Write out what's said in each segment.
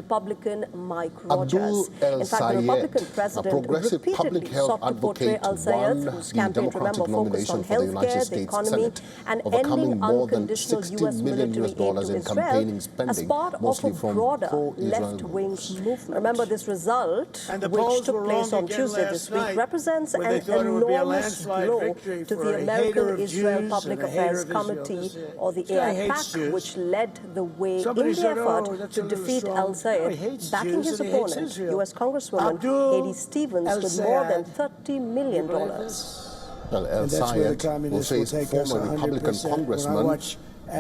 Republican Mike Abdul Rogers. In fact, the El-Sayed, Republican a president progressive repeatedly public health sought to portray advocate, El-Sayed, won whose the campaign, Democratic remember, focused on nomination for the United healthcare, the States economy, Senate, and overcoming ending more than unconditional $60 U.S. million military aid to in Israel campaigning as spending, part of mostly a from broader pro-Israel left-wing groups. movement. Remember, this result, which took place on Tuesday this week, represents an enormous blow to the American Israel Public Affairs Committee, or the AIPAC, which led the way in the effort to defeat El-Sayed, backing his opponent, U.S. Congresswoman Hedy Stevens, with more than $30 million. Well, El-Sayed will face former Republican Congressman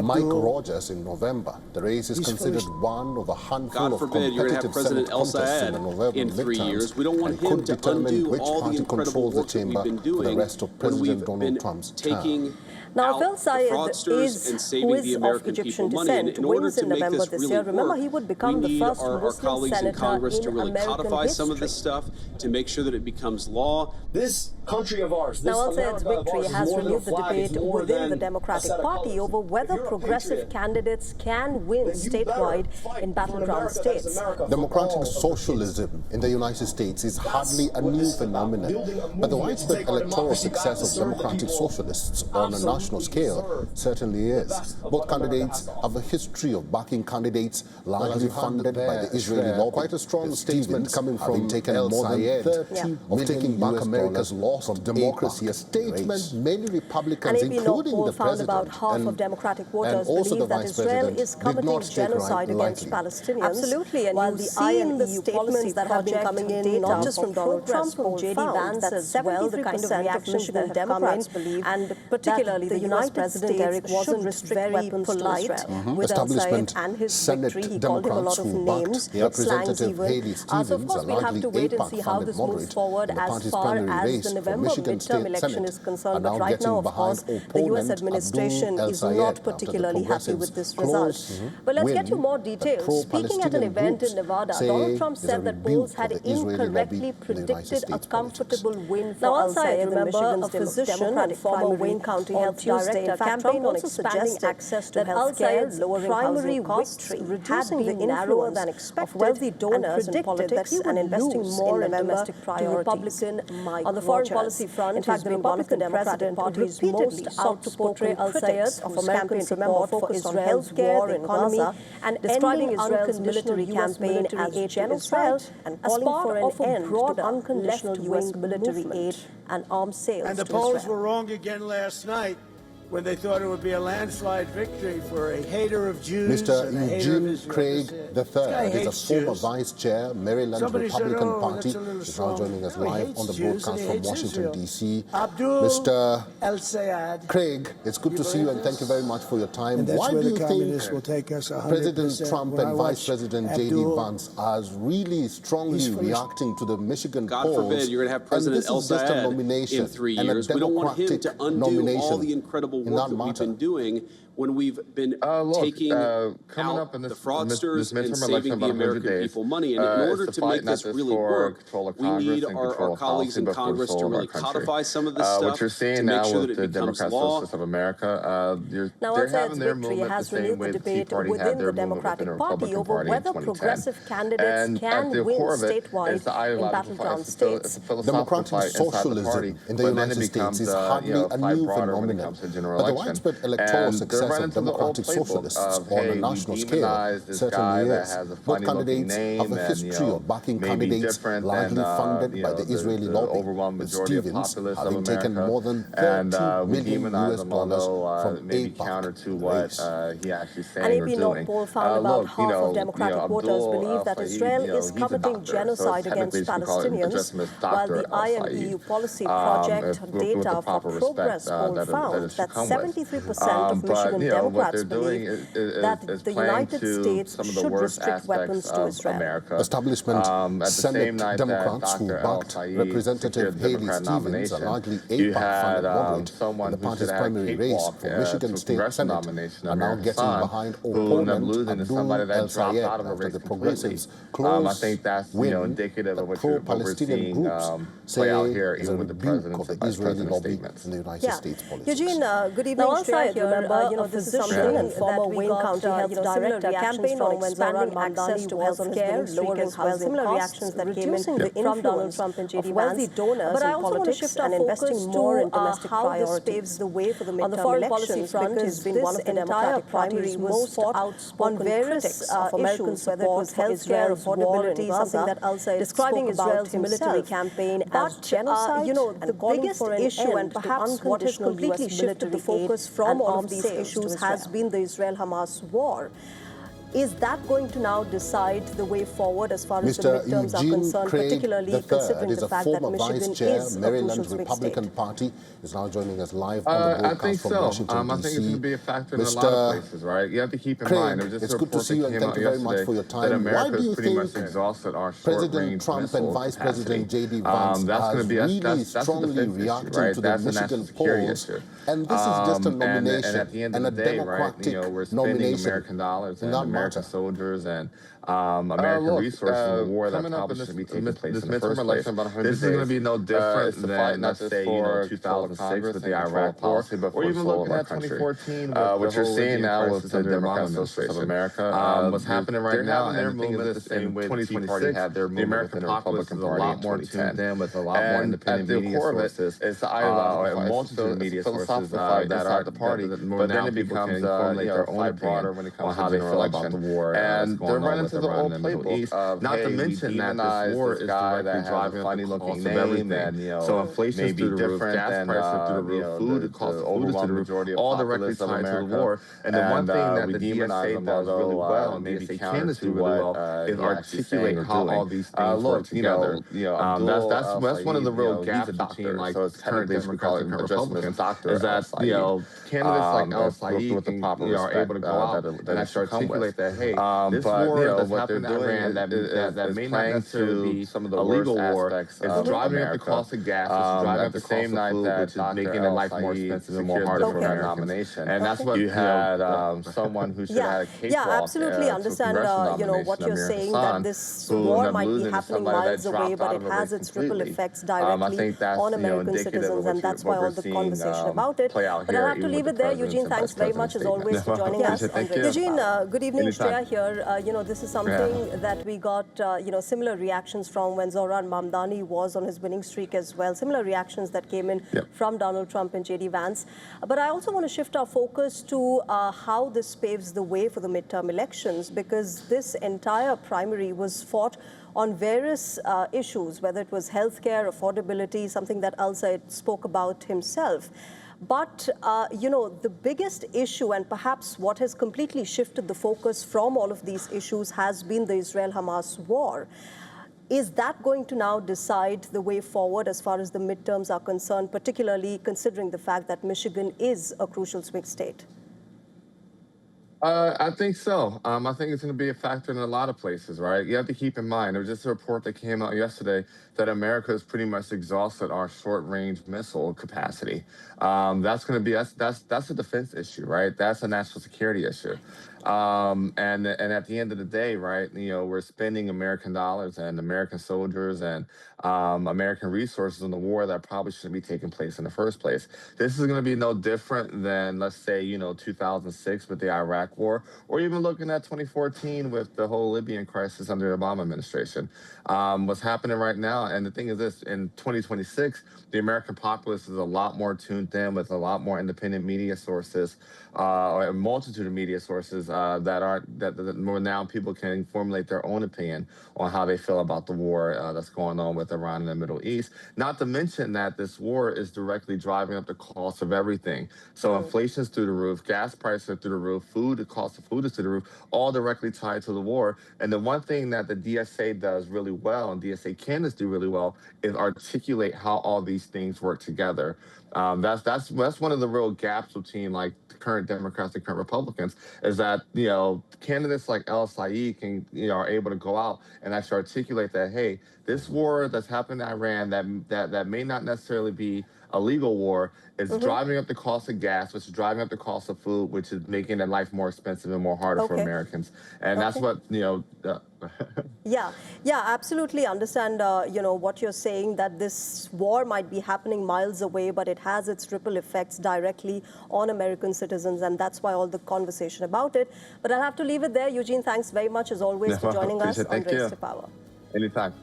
Mike Rogers in November. The race is considered one of a handful of competitive Senate contests in the November midterms, We don't want and could him to determine undo which all the party incredible controls the work that we've chamber been for the doing rest of when President we've Donald been Trump's taking term. Now, El-Sayed who is of Egyptian descent, wins in November this year. Remember, he would become the first Muslim senator in American history. Stuff to make sure that it becomes law. This country of ours, this now, El-Sayed's victory has renewed the debate within the Democratic Party over whether progressive candidates can win statewide in battleground states. Democratic socialism in the United States is hardly a new phenomenon, but the widespread electoral success of democratic socialists on a national scale certainly is. Both candidates have a history of backing candidates largely funded by the Israeli lobby. Quite a strong statement coming from taken more than $30 of taking back America's loss from democracy, a statement many Republicans, An AP including poll the found about president half of Democratic voters also believe the that Vice Israel President is did committing not take genocide against lightly. Palestinians. Absolutely, and while you've the seen EU statements that have been coming in, not just from Donald Trump, from J.D. Vance as well, the kind of reactions that Democrats believe, and particularly the United States Derek wasn't restrict very weapons polite to Israel. with Establishment El-Sayed and his Senate victory. He called him a lot Democrats of who names, backed slangs Representative even. Hedy So of Stevens, course a we'll have largely to wait and see how AIPAC-funded this moves moderate forward in the as party's far primary as race the for November Michigan midterm State election Senate, is concerned. are But now right now, getting of course, behind the U.S. opponent administration Abdul is El-Sayed not after the particularly happy with this Progressives' result. But let's get you win. more The details. Speaking at an pro-Palestinian event groups in Nevada, say Donald Trump is a said that rebuke polls for had the Israeli lobby incorrectly in the United predicted a States comfortable politics. win for Now, El-Sayed, El-Sayed, remember, Michigan's a physician and Democratic former primary Wayne County on health Tuesday. director. In fact, Campaign Trump also suggested suggested access to that health care, El-Sayed's lowering primary housing costs, victory reducing had the been narrower influence than of expected, wealthy and donors in predicted politics that he would and investing lose more in in November domestic to priorities. Republican Mike On the foreign Rogers. policy front, in fact, he's the been one of the Republican Democratic Democratic Party's Party's most most outspoken outspoken critics critics of of American American support for focused on Israel's healthcare, war the in economy, Gaza, and describing ending Israel's military unconditional US campaign military as aid to genocide, Israel, and as calling part for an of a end to broader unconditional U.S. left-wing military movement. aid and arms sales And the to polls Israel. were wrong again last night when they thought it would be a landslide victory for a hater of Jews Mr. and a hater of Eugene Israel. Craig III is a former vice chair, Maryland Somebody said, Republican "Oh, Party. that's a little Is now strong." joining us No, he live hates on the Jews broadcast and he from hates Washington, Israel. D.C. Abdul Mr. El-Sayed. Craig, it's good to see you and thank you very much for your time. And that's Why where do the you communists will think take us 100%. President Trump When I and Vice watch President J.D. Abdul, Vance are really strongly he's finished. reacting to the Michigan God polls? forbid you're going to have And President this is just a El-Sayed nomination in 3 and a years. We don't want him to Democratic undo all nomination the incredible in work that that we've matter. been doing when we've been taking coming out up in the this fraudsters midterm and election saving about the 100 American days, people money. And in order it's a to fight make not this just really for work, control of we Congress need and control our of colleagues policy, in but for the Congress soul to of our really country. codify some of this What stuff you're to seeing make now sure that with it the becomes Democrat law. Socialists of America, Now, they're El-Sayed's having their victory movement the has same renewed way the the Tea debate Party had within their the movement within Democratic the Party Republican over Party in whether 2010. progressive candidates And at can the win core of it statewide is the in ideological fight. battleground It's a states. philosophical Democratic fight inside the socialism party, in the but then United it States becomes is hardly a fight new broader when it phenomenon. comes to general But the election. widespread electoral And they're success running of into the old democratic playbook socialists of, on a hey, national we scale demonize this guy certainly that is. has a Both funny looking candidates name have a and, history of backing maybe candidates different largely than funded by the Israeli the lobby, overwhelming with majority of Stevens populists of having taken America. more than And $30 we million demonize US him, dollars although from maybe AIPAC counter to in the what race. he actually An saying or AP doing. poll found about Look, half of Democratic voters Abdul believe that El-Sayed, Israel is he's a committing doctor, genocide so against technically you can address Palestinians, him as while Dr. the ION El-Sayed. EU policy project With the data for proper respect Progress poll that found it should that come with. 73% of But, Michigan what Democrats they're doing believe is that the playing United to States some of the should worst restrict weapons aspects to of Israel. America. Establishment At the same Senate night Democrats that who Dr. backed El-Sayed Representative secured the Hedy Democrat Stevens, a nomination, largely you AIPAC-funded had moderate someone in the who party's should have a primary race cakewalk for Michigan for State congressional Senate, nomination, are now American getting son, behind who ended up opponent losing to somebody Abdul that dropped El-Sayed out of a after race the completely. progressives' I close think that's win. indicative of The what we're pro-Palestinian seeing groups play out say here, is a even with the rebuke president's of the and vice Israeli president's lobby statements. in the United States politics. Eugene, good evening. Now, El-Sayed, remember, physician and former Wayne County Health Director, campaigned on expanding access to healthcare, lowering housing costs, reducing the influence of wealthy donors in politics, and investing more in domestic priorities. How this paves the way for the midterm elections front has been one of the Democratic Party's most outspoken critics of American support for Israel's affordability, something that El-Sayed describing Israel's military campaign as genocide, the biggest issue and perhaps what has completely shifted the focus from all of these issues has been the Israel-Hamas war. Is that going to now decide the way forward as far as the midterms are concerned, particularly considering the fact that Michigan is a crucial swing Republican state? Party is now joining us live on the broadcast I think from so. Washington, I think it's going to be a factor in a lot of places, right? You have to keep in Craig, mind, there was just it's a good to report see you that and came thank out you very much yesterday for your that time. Why do America's you pretty much think exhausted our President short-range Trump and missile Vice capacity? President J.D. Vance That's are going to be really that's a strongly defense reacting issue, right? to the That's a national Michigan security polls? issue. And this is just a And nomination at the end and of a the day, right, Democratic we're spending nomination. American dollars and Not American matter. soldiers and American resources in a war that probably shouldn't be taking place in the first place. This is going to be no different than, let's say, 2006 with the Iraq War, or even looking at 2014 what you're seeing now with the Democratic Socialist of America. What's happening right now, and the thing is this, in 2026, the American populace is a lot more tuned in with a lot more independent media sources, a multitude of media sources that are the party, but then it becomes formulate their own opinion on how they feel about the war and they're running to the old playbook. Not to mention that this war is directly driving up the cost of everything. So inflation is through the roof, gas prices are through the roof, food cost of food is through the roof, all directly tied to the war. And the one thing that the DSA does really well, and DSA can do really well, is articulate how all these things work together. That's one of the real gaps between like current Democrats and current Republicans, is that candidates like El-Sayed are able to go out and actually articulate that, hey, this war that's happening in Iran that may not necessarily be some of the legal war is driving up the cost of gas, it's driving up the cost of food, which is making their life more expensive and more harder for their nomination. And that's what you had someone who should have had a cakewalk. Yeah, absolutely understand, what you're saying, that this war might be happening miles away, but it has its ripple effects directly on American citizens, and that's why all the conversation about it. But I'll have to leave it there. Eugene, thanks very much as always for joining us. Eugene, good evening, Shreya here. This is something that we got, similar reactions from when Zohran Mamdani was on his winning streak as well. Similar reactions that came in from Donald Trump and J.D. Vance. But I also want to shift our focus to how this paves the way for the midterm elections, because this entire primary was fought on various issues, whether it was healthcare, affordability, something that El-Sayed spoke about himself. But, the biggest issue, and perhaps what has completely shifted the focus from all of these issues, has been the Israel-Hamas war. Is that going to now decide the way forward as far as the midterms are concerned, particularly considering the fact that Michigan is a crucial swing state? I think so. I think it's going to be a factor in a lot of places, right? You have to keep in mind, there was just a report that came out yesterday that America has pretty much exhausted our short-range missile capacity. That's going to be, that's a defense issue, right? That's a national security issue. And at the end of the day, right, we're spending American dollars and American soldiers and American resources in the war that probably shouldn't be taking place in the first place. This is going to be no different than, let's say, 2006 with the Iraq war, or even looking at 2014 with the whole Libyan crisis under the Obama administration. What's happening right now, and the thing is this, in 2026, the American populace is a lot more tuned in with a lot more independent media sources, or a multitude of media sources that more now people can formulate their own opinion on how they feel about the war that's going on with Iran in the Middle East. Not to mention that this war is directly driving up the cost of everything. So inflation's through the roof, gas prices are through the roof, the cost of food is through the roof, all directly tied to the war. And the one thing that the DSA does really well, and DSA candidates do really well, is articulate how all these things work together. That's one of the real gaps between like the current Democrats and current Republicans, is that candidates like El-Sayed can are able to go out and actually articulate that, hey, this war that's happened in Iran that may not necessarily be a legal war, is driving up the cost of gas, which is driving up the cost of food, which is making their life more expensive and more harder for Americans. And that's what, Yeah, absolutely understand, what you're saying, that this war might be happening miles away, but it has its ripple effects directly on American citizens, and that's why all the conversation about it. But I'll have to leave it there. Eugene, thanks very much, as always, for joining us on Race to Power. Anytime.